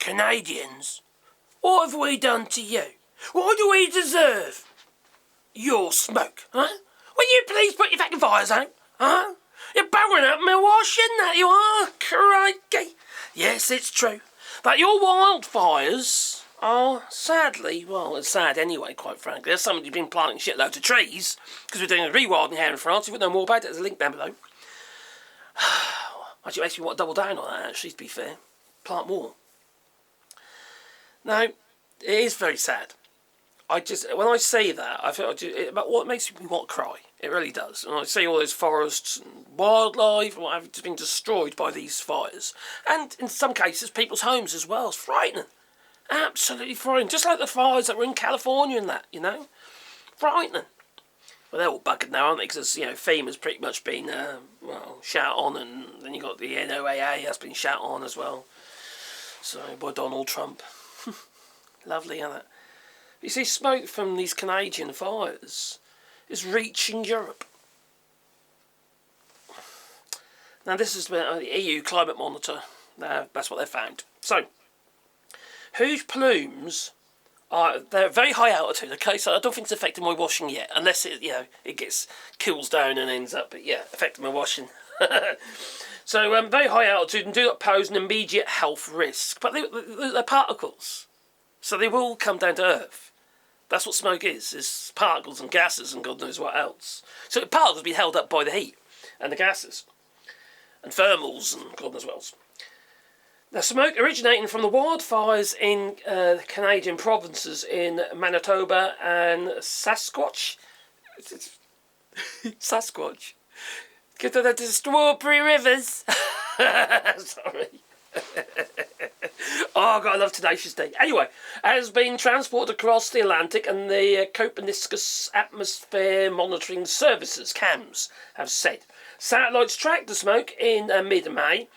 Canadians, what have we done to you? Why do we deserve your smoke, huh? Will you please put your fucking fires out, huh? You're bowing up my washing, that you are, crikey. Yes, it's true. But your wildfires are sadly, well, it's sad anyway, quite frankly. There's somebody who's been planting shitloads of trees, because we're doing a rewilding here in France. If you know more about it, there's a link down below. Actually, it makes me want to double down on that, actually, to be fair. Plant more. Now, it is very sad. When I say that, I feel what makes me want to cry. It really does. And I see all those forests and wildlife and what have just been destroyed by these fires. And in some cases, people's homes as well. It's frightening. Absolutely frightening. Just like the fires that were in California and that, you know. Frightening. Well, they're all buggered now, aren't they? Because, you know, FEMA's pretty much been, shout on, and then you got the NOAA that's been shout on as well. So, by Donald Trump. Lovely, isn't it? You see, smoke from these Canadian fires is reaching Europe. Now, this is the EU Climate Monitor. That's what they found. So, huge plumes they're very high altitude, okay, so I don't think it's affecting my washing yet, unless it, it cools down and ends up, affecting my washing. So, very high altitude and do not pose an immediate health risk, but they're particles, so they will come down to Earth. That's what smoke is particles and gases and God knows what else. So the particles being held up by the heat and the gases and thermals and God knows what else. Now, smoke originating from the wildfires in Canadian provinces in Manitoba and Sasquatch. Sasquatch. Get to the strawberry rivers. Sorry. Oh, God, I love Tenacious D. Anyway, has been transported across the Atlantic, and the Copernicus Atmosphere Monitoring Services, CAMS, have said. Satellites tracked the smoke in mid-May,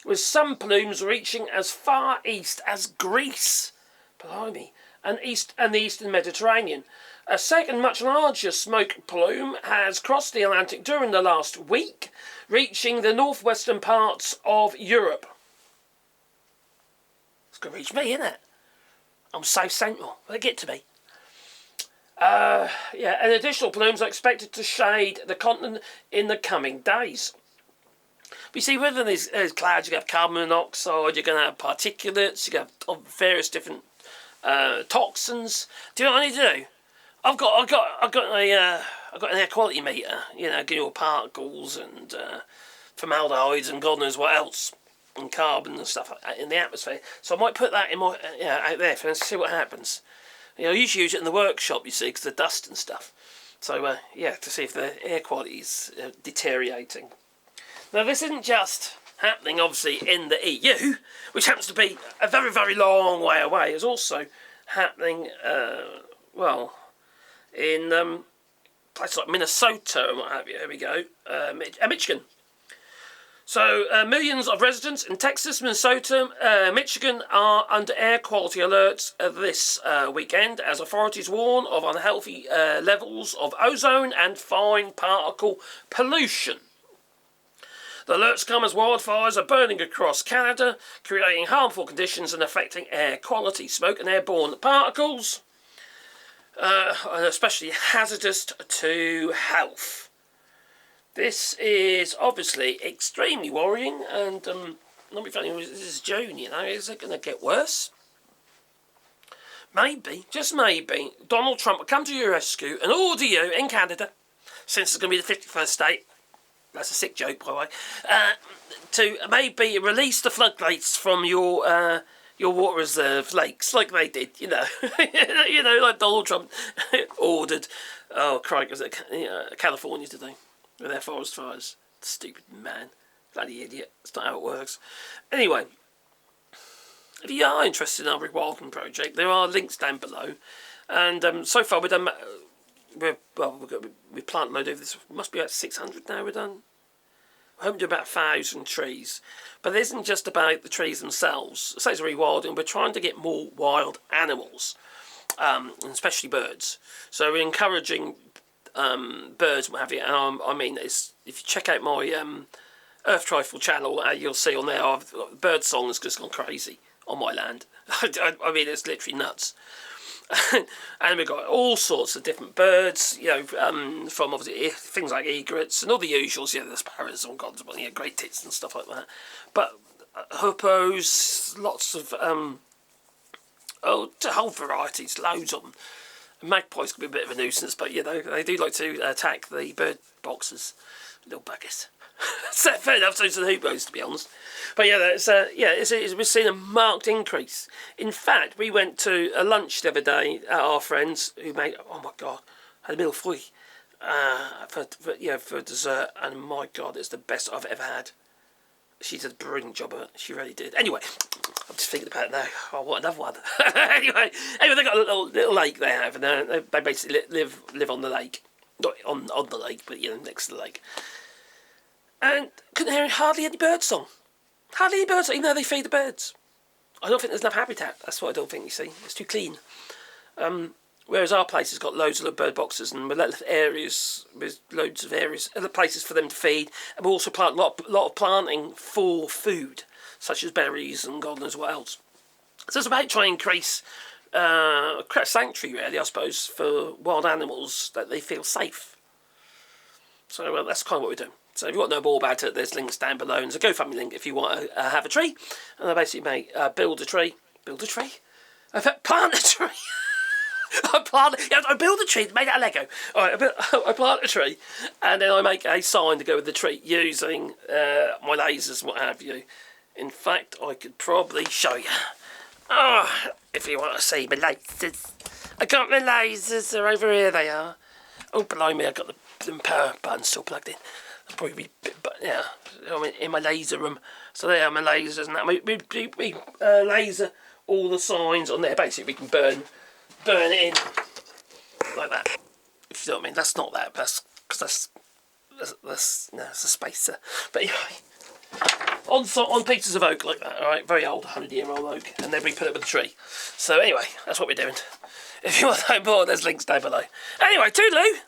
with some plumes reaching as far east as Greece, blimey, and the eastern Mediterranean. A second, much larger smoke plume has crossed the Atlantic during the last week, reaching the northwestern parts of Europe. It's going to reach me, isn't it? I'm South Central. Will it get to me? And additional plumes are expected to shade the continent in the coming days. But you see, within these clouds, you have carbon monoxide, you're going to have particulates, you have various different toxins. Do you know what I need to do? I've got an air quality meter, getting all particles and formaldehydes and God knows what else, and carbon and stuff like that in the atmosphere. So I might put that in my out there for see what happens. I usually use it in the workshop, you see, because of the dust and stuff. So to see if the air quality is deteriorating. Now, this isn't just happening, obviously, in the EU, which happens to be a very, very long way away. It's also happening, in places like Minnesota and what have you. Here we go. Michigan. So, millions of residents in Texas, Minnesota, Michigan are under air quality alerts this weekend as authorities warn of unhealthy levels of ozone and fine particle pollution. The alerts come as wildfires are burning across Canada, creating harmful conditions and affecting air quality. Smoke and airborne particles are especially hazardous to health. This is obviously extremely worrying, and not be funny, this is June, is it going to get worse? Maybe, just maybe, Donald Trump will come to your rescue and order you in Canada, since it's going to be the 51st state. That's a sick joke, by the way. To maybe release the floodgates from your water reserve lakes, like they did, like Donald Trump ordered. Oh, crikey, was it California today with their forest fires? Stupid man, bloody idiot. That's not how it works. Anyway, if you are interested in our rewilding project, there are links down below. And so far we've done. We plant a load over this. Must be about 600 now. We're done. We're hoping to do about 1,000 trees, but it isn't just about the trees themselves. It says rewilding. We're trying to get more wild animals, and especially birds. So we're encouraging birds, what have you. And I mean, if you check out my Earth Trifle channel, you'll see on there, bird song has just gone crazy on my land. I mean, it's literally nuts. And we've got all sorts of different birds, from obviously things like egrets and all the usuals, the sparrows and great tits and stuff like that. But hippos, lots of whole varieties, loads of them. Magpies can be a bit of a nuisance, but they do like to attack the bird boxes, little buggers. So fair enough, so the hippos, to be honest. But we've seen a marked increase. In fact, we went to a lunch the other day at our friends who made, oh my God, had a meal for dessert, and my God, it's the best I've ever had. She did a brilliant job of it. She really did. Anyway, I'm just thinking about it now. Oh, what another one. anyway, they got a little lake they have, and they basically live on the lake, not on the lake, but next to the lake. And couldn't hear hardly any bird song. Hardly any bird song, even though they feed the birds. I don't think there's enough habitat. That's what I don't think, you see. It's too clean. Whereas our place has got loads of bird boxes and areas with loads of areas, other places for them to feed. And we also plant a lot of planting for food, such as berries and God knows what else. So it's about trying to increase sanctuary, really, I suppose, for wild animals that they feel safe. So that's kind of what we're doing. So if you want to know more about it, there's links down below. And there's a GoFundMe link if you want to have a tree. And I basically build a tree. Build a tree? Plant a tree. I build a tree made out of Lego. All right, I plant a tree, and then I make a sign to go with the tree using my lasers and what have you. In fact, I could probably show you. If you want to see my lasers. I got my lasers. They're over here. They are. Oh, below me, I got the power button still plugged in. I'll probably be, in my laser room. So there are my lasers, and that we laser all the signs on there. Basically, we can burn it in like that. If you know what I mean. That's not that. That's because that's a spacer. But anyway, on pieces of oak like that. All right, very old, 100-year-old oak, and then we put it with a tree. So anyway, that's what we're doing. If you want to know more, there's links down below. Anyway, toodaloo.